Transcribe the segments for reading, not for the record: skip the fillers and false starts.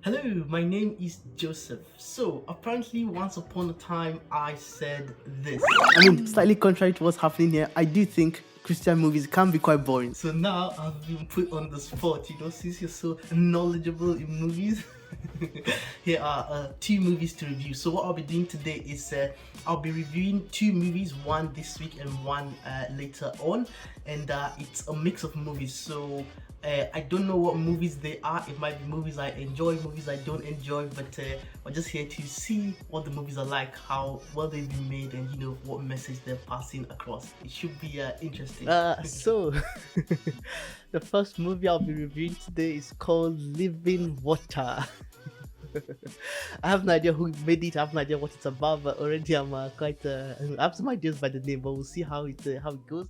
Hello, my name is Joseph. So, apparently, once upon a time, I said this. Slightly contrary to what's happening here, I do think Christian movies can be quite boring. So now I've been put on the spot, since you're so knowledgeable in movies. Here are two movies to review. So what I'll be doing today is I'll be reviewing two movies, one this week and one later on, and it's a mix of movies. So I don't know what movies they are. It might be movies I enjoy, movies I don't enjoy, but we're just here to see what the movies are like, how well they've been made, and what message they're passing across. It should be interesting. So the first movie I'll be reviewing today is called Living Water. I have no idea who made it. I have no idea what it's about, but already I'm quite. I have some ideas by the name, but we'll see how it goes.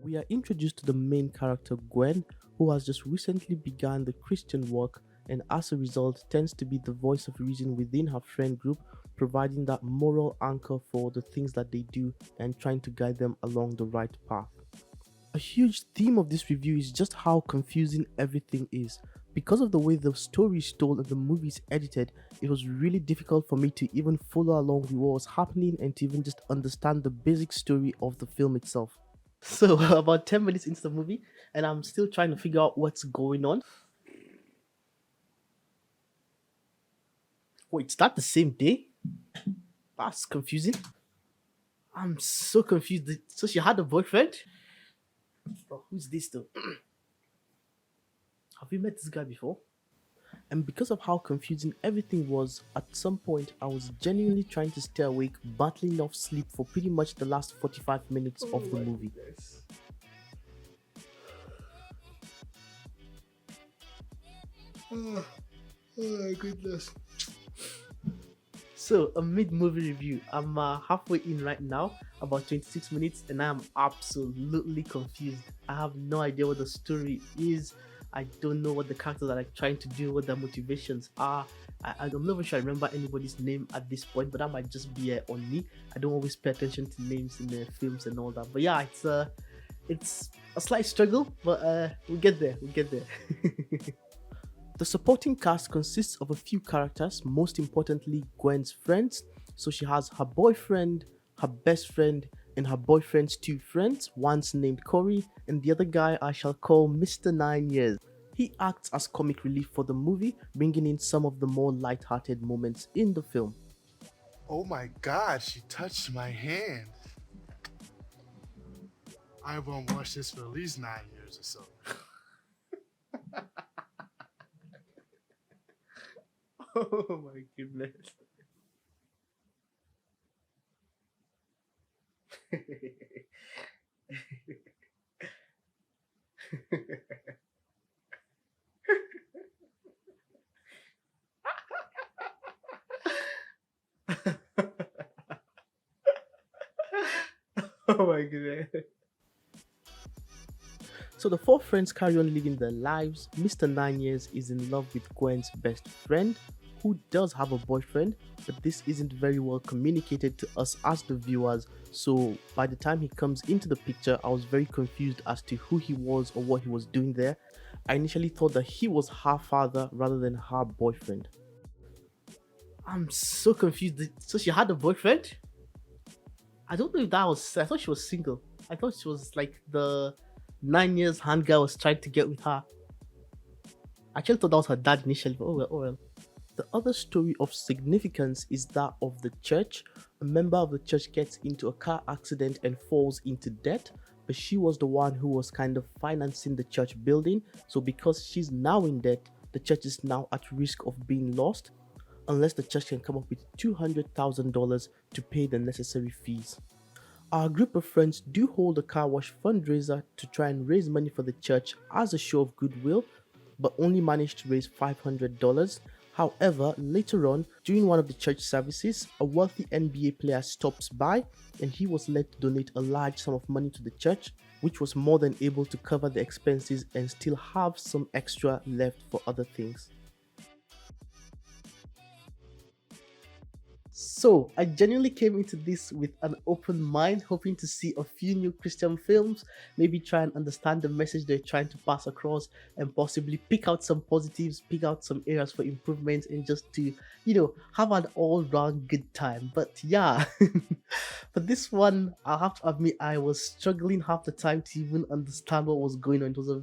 We are introduced to the main character Gwen, who has just recently begun the Christian walk, and as a result tends to be the voice of reason within her friend group, providing that moral anchor for the things that they do and trying to guide them along the right path. A huge theme of this review is just how confusing everything is. Because of the way the story is told and the movie is edited, it was really difficult for me to even follow along with what was happening and to even just understand the basic story of the film itself. So, about 10 minutes into the movie, and I'm still trying to figure out what's going on. Wait, it's not the same day? That's confusing. I'm so confused. So, she had a boyfriend? Oh, who's this though? Have you met this guy before? And because of how confusing everything was, at some point I was genuinely trying to stay awake, battling off sleep for pretty much the last 45 minutes of the movie. Oh my goodness. So, a mid movie review. I'm halfway in right now, about 26 minutes, and I'm absolutely confused. I have no idea what the story is. I don't know what the characters are like trying to do, what their motivations are. I'm not even sure I remember anybody's name at this point, but that might just be on me. I don't always pay attention to names in the films and all that. But yeah, it's a slight struggle, but we'll get there. We'll get there. The supporting cast consists of a few characters, most importantly Gwen's friends. So she has her boyfriend, her best friend, and her boyfriend's two friends, one's named Corey, and the other guy I shall call Mr. 9 Years. He acts as comic relief for the movie, bringing in some of the more light-hearted moments in the film. Oh my God, she touched my hand. I won't wash this for at least 9 years or so. Oh my goodness. Oh my goodness. So the four friends carry on living their lives. Mr. 9 Years is in love with Gwen's best friend, who does have a boyfriend, but this isn't very well communicated to us as the viewers. So by the time he comes into the picture, I was very confused as to who he was or what he was doing there. I initially thought that he was her father rather than her boyfriend. I'm so confused. So she had a boyfriend? I don't know if that was. I thought she was single. I thought she was like the 9 years hand guy was trying to get with her. I actually thought that was her dad initially, but oh well, oh well. The other story of significance is that of the church. A member of the church gets into a car accident and falls into debt, but she was the one who was kind of financing the church building. So because she's now in debt, the church is now at risk of being lost unless the church can come up with $200,000 to pay the necessary fees. Our group of friends do hold a car wash fundraiser to try and raise money for the church as a show of goodwill, but only managed to raise $500. However, later on, during one of the church services, a wealthy NBA player stops by and he was led to donate a large sum of money to the church, which was more than able to cover the expenses and still have some extra left for other things. So, I genuinely came into this with an open mind, hoping to see a few new Christian films, maybe try and understand the message they're trying to pass across, and possibly pick out some positives, pick out some areas for improvement, and just to, have an all round good time. But yeah, for this one, I have to admit, I was struggling half the time to even understand what was going on. It was a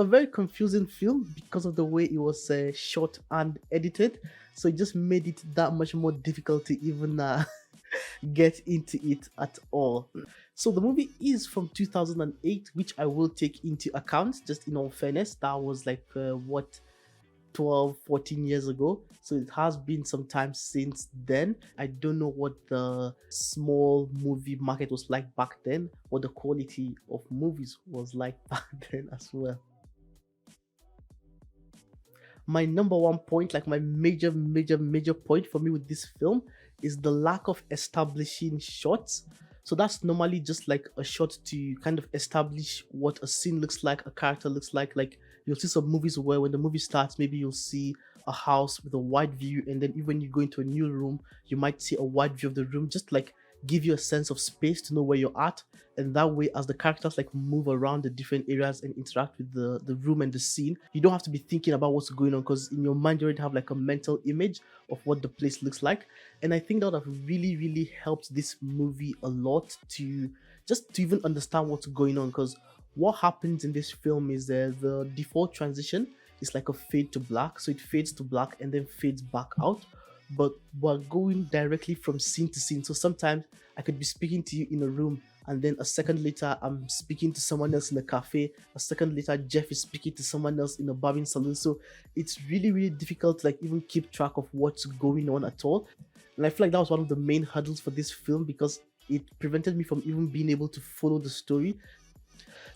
very confusing film because of the way it was shot and edited. So it just made it that much more difficult to even get into it at all. So the movie is from 2008, which I will take into account, just in all fairness. That was like, what, 12, 14 years ago. So it has been some time since then. I don't know what the small movie market was like back then, what the quality of movies was like back then as well. My number one point, like my major point for me with this film is the lack of establishing shots. So that's normally just like a shot to kind of establish what a scene looks like, a character looks like. Like you'll see some movies where when the movie starts, maybe you'll see a house with a wide view, and then even when you go into a new room, you might see a wide view of the room, just like give you a sense of space to know where you're at. And that way, as the characters like move around the different areas and interact with the room and the scene, you don't have to be thinking about what's going on, because in your mind you already have like a mental image of what the place looks like. And I think that would have really helped this movie a lot to just to even understand what's going on. Because what happens in this film is the default transition is like a fade to black, so it fades to black and then fades back out, but we're going directly from scene to scene. So sometimes I could be speaking to you in a room, and then a second later I'm speaking to someone else in a cafe. A second later, Jeff is speaking to someone else in a barbering salon. So it's really difficult to like even keep track of what's going on at all. And I feel like that was one of the main hurdles for this film, because it prevented me from even being able to follow the story.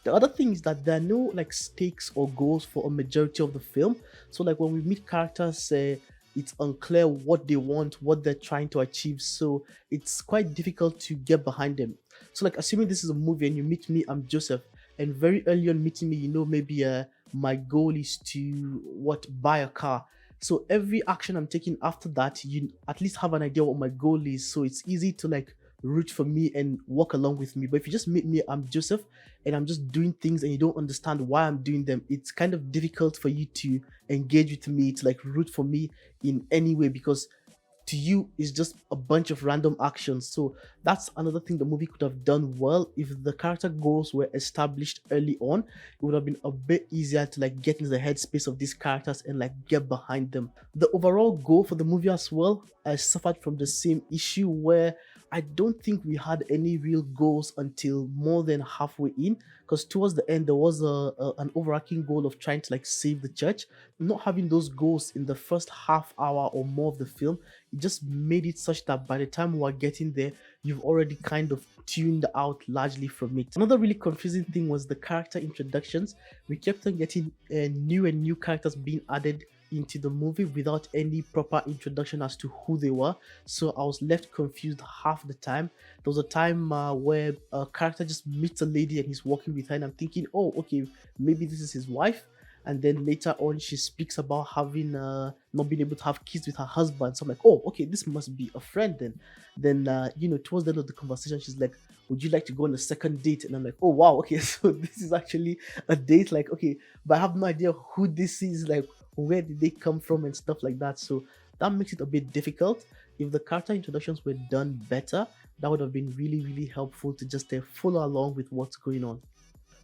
The other thing is that there are no like stakes or goals for a majority of the film. So like when we meet characters, it's unclear what they want, what they're trying to achieve. So it's quite difficult to get behind them. So like assuming this is a movie and you meet me, I'm Joseph, and very early on meeting me, maybe my goal is to what buy a car. So every action I'm taking after that, you at least have an idea what my goal is. So it's easy to like root for me and walk along with me. But if you just meet me, I'm Joseph, and I'm just doing things and you don't understand why I'm doing them, it's kind of difficult for you to engage with me, to like root for me in any way, because to you it's just a bunch of random actions. So that's another thing the movie could have done well. If the character goals were established early on, it would have been a bit easier to like get into the headspace of these characters and like get behind them. The overall goal for the movie as well, I suffered from the same issue where I don't think we had any real goals until more than halfway in, because towards the end there was an overarching goal of trying to like save the church. Not having those goals in the first half hour or more of the film, it just made it such that by the time we are getting there, you've already kind of tuned out largely from it. Another really confusing thing was the character introductions. We kept on getting new and new characters being added into the movie without any proper introduction as to who they were. So I was left confused half the time. There was a time where a character just meets a lady and he's walking with her, and I'm thinking, oh, okay, maybe this is his wife. And then later on, she speaks about having not being able to have kids with her husband. So I'm like, oh, okay, this must be a friend then. Then, towards the end of the conversation, she's like, would you like to go on a second date? And I'm like, oh, wow, okay, so this is actually a date. Like, okay, but I have no idea who this is. Like, where did they come from and stuff like that. So that makes it a bit difficult. If the character introductions were done better, that would have been really helpful to just follow along with what's going on.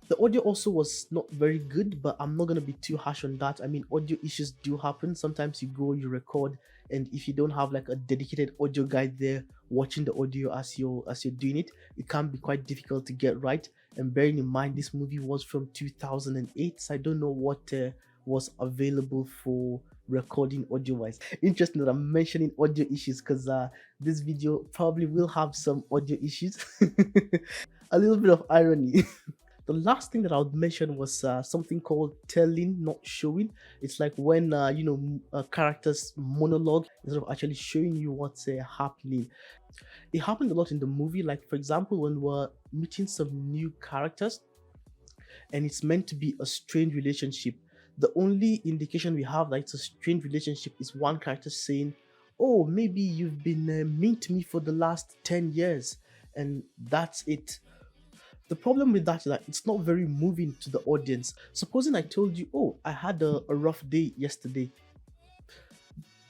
The audio also was not very good, but I'm not going to be too harsh on that. I mean, audio issues do happen. Sometimes you go, you record, and if you don't have like a dedicated audio guy there watching the audio as you're doing it, it can be quite difficult to get right. And bearing in mind this movie was from 2008, so I don't know what was available for recording audio wise. Interesting that I'm mentioning audio issues, because this video probably will have some audio issues. A little bit of irony. The last thing that I would mention was something called telling, not showing. It's like when a character's monologue instead of actually showing you what's happening. It happened a lot in the movie. Like for example, when we're meeting some new characters, and it's meant to be a strained relationship. The only indication we have that it's a strained relationship is one character saying, oh, maybe you've been mean to me for the last 10 years, and that's it. The problem with that is that it's not very moving to the audience. Supposing I told you, oh, I had a rough day yesterday.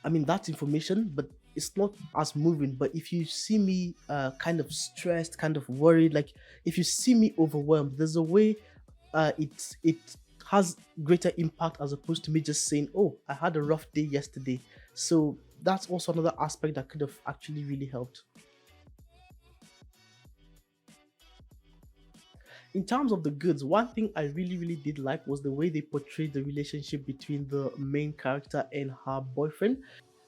I mean, that's information, but it's not as moving. But if you see me kind of stressed, kind of worried, like if you see me overwhelmed, there's a way it has greater impact as opposed to me just saying, "Oh, I had a rough day yesterday." So that's also another aspect that could have actually really helped. In terms of the goods, one thing I really did like was the way they portrayed the relationship between the main character and her boyfriend.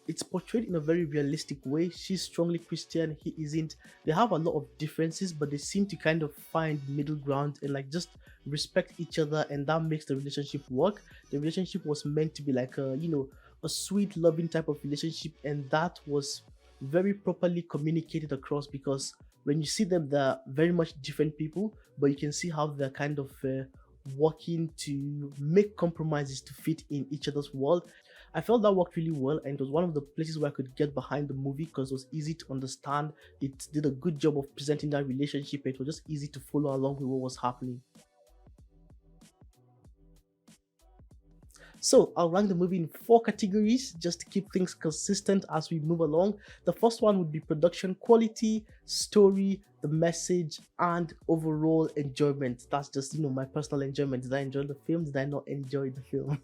It's portrayed in a very realistic way. She's strongly Christian, he isn't. They have a lot of differences, but they seem to kind of find middle ground and like just respect each other, and that makes the relationship work. The relationship was meant to be like a sweet, loving type of relationship, and that was very properly communicated across because when you see them, they're very much different people, but you can see how they're kind of working to make compromises to fit in each other's world. I felt that worked really well, and it was one of the places where I could get behind the movie because it was easy to understand. It did a good job of presenting that relationship. It was just easy to follow along with what was happening. So I'll rank the movie in four categories just to keep things consistent as we move along. The first one would be production quality, story, the message, and overall enjoyment. That's just my personal enjoyment. Did I enjoy the film? Did I not enjoy the film?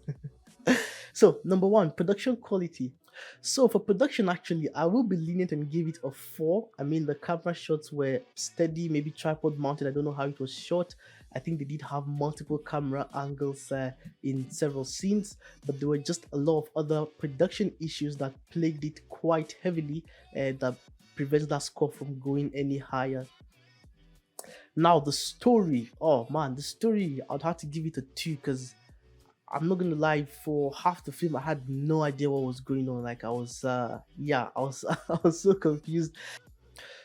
So, number one, production quality. So, for production, actually, I will be lenient and give it a 4. I mean, the camera shots were steady, maybe tripod mounted. I don't know how it was shot. I think they did have multiple camera angles in several scenes, but there were just a lot of other production issues that plagued it quite heavily that prevents that score from going any higher. Now, the story, oh man, the story, I'd have to give it a 2 because I'm not gonna lie, for half the film I had no idea what was going on. Like I was yeah, I was I was so confused.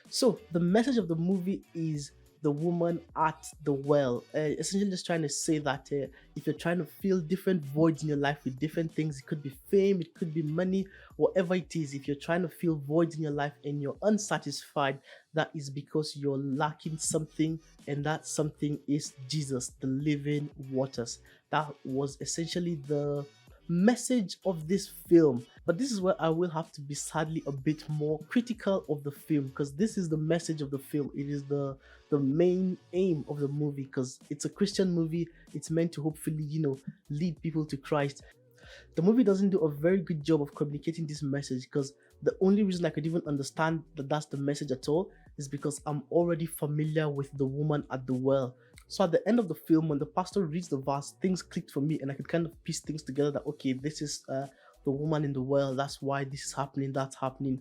So the message of the movie is the woman at the well. Essentially, just trying to say that if you're trying to fill different voids in your life with different things, it could be fame, it could be money, whatever it is. If you're trying to fill voids in your life and you're unsatisfied, that is because you're lacking something, and that something is Jesus, the living waters. That was essentially the message of this film. But this is where I will have to be sadly a bit more critical of the film because this is the message of the film. It is the main aim of the movie because it's a Christian movie. It's meant to hopefully, lead people to Christ. The movie doesn't do a very good job of communicating this message because the only reason I could even understand that that's the message at all is because I'm already familiar with the woman at the well. So at the end of the film, when the pastor reads the verse, things clicked for me and I could kind of piece things together that, okay, this is the woman in the well, that's why this is happening, that's happening.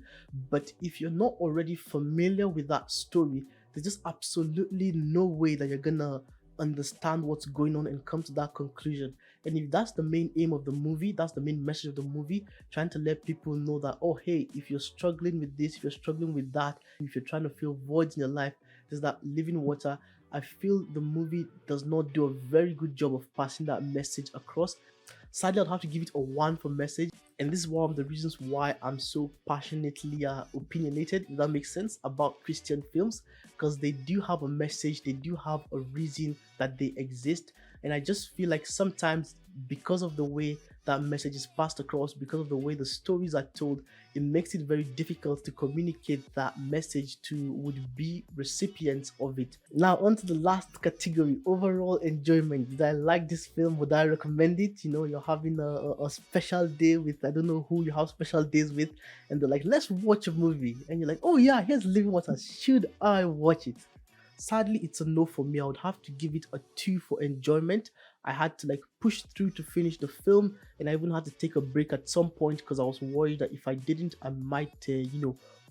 But if you're not already familiar with that story, there's just absolutely no way that you're gonna understand what's going on and come to that conclusion. And if that's the main aim of the movie, that's the main message of the movie, trying to let people know that, oh, hey, if you're struggling with this, if you're struggling with that, if you're trying to fill voids in your life, there's that living water. I feel the movie does not do a very good job of passing that message across. Sadly, I'd have to give it a 1 for message, and this is one of the reasons why I'm so passionately opinionated, if that makes sense, about Christian films, because they do have a message, they do have a reason that they exist, and I just feel like sometimes because of the way that message is passed across, because of the way the stories are told, it makes it very difficult to communicate that message to would-be recipients of it. Now, on to the last category, overall enjoyment. Did I like this film? Would I recommend it? You're having a special day with, I don't know who you have special days with, and they're like, let's watch a movie. And you're like, oh yeah, here's Living Water. Should I watch it? Sadly, it's a no for me. I would have to give it a 2 for enjoyment. I had to push through to finish the film, and I even had to take a break at some point because I was worried that if I didn't, I might,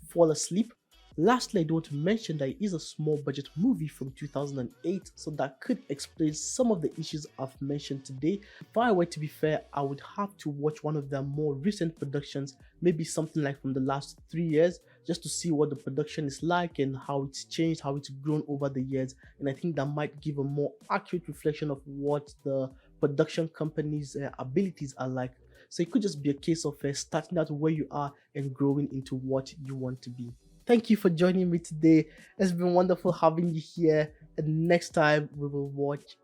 fall asleep. Lastly, I do want to mention that it is a small budget movie from 2008, so that could explain some of the issues I've mentioned today. If I were to be fair, I would have to watch one of their more recent productions, maybe something like from the last 3 years, just to see what the production is like and how it's changed, how it's grown over the years. And I think that might give a more accurate reflection of what the production company's abilities are like. So it could just be a case of starting out where you are and growing into what you want to be. Thank you for joining me today. It's been wonderful having you here. And next time we will watch.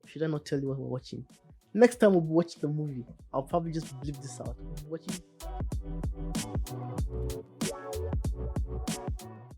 Should I not tell you what we're watching? Next time we'll watch the movie. I'll probably just bleep this out. Watching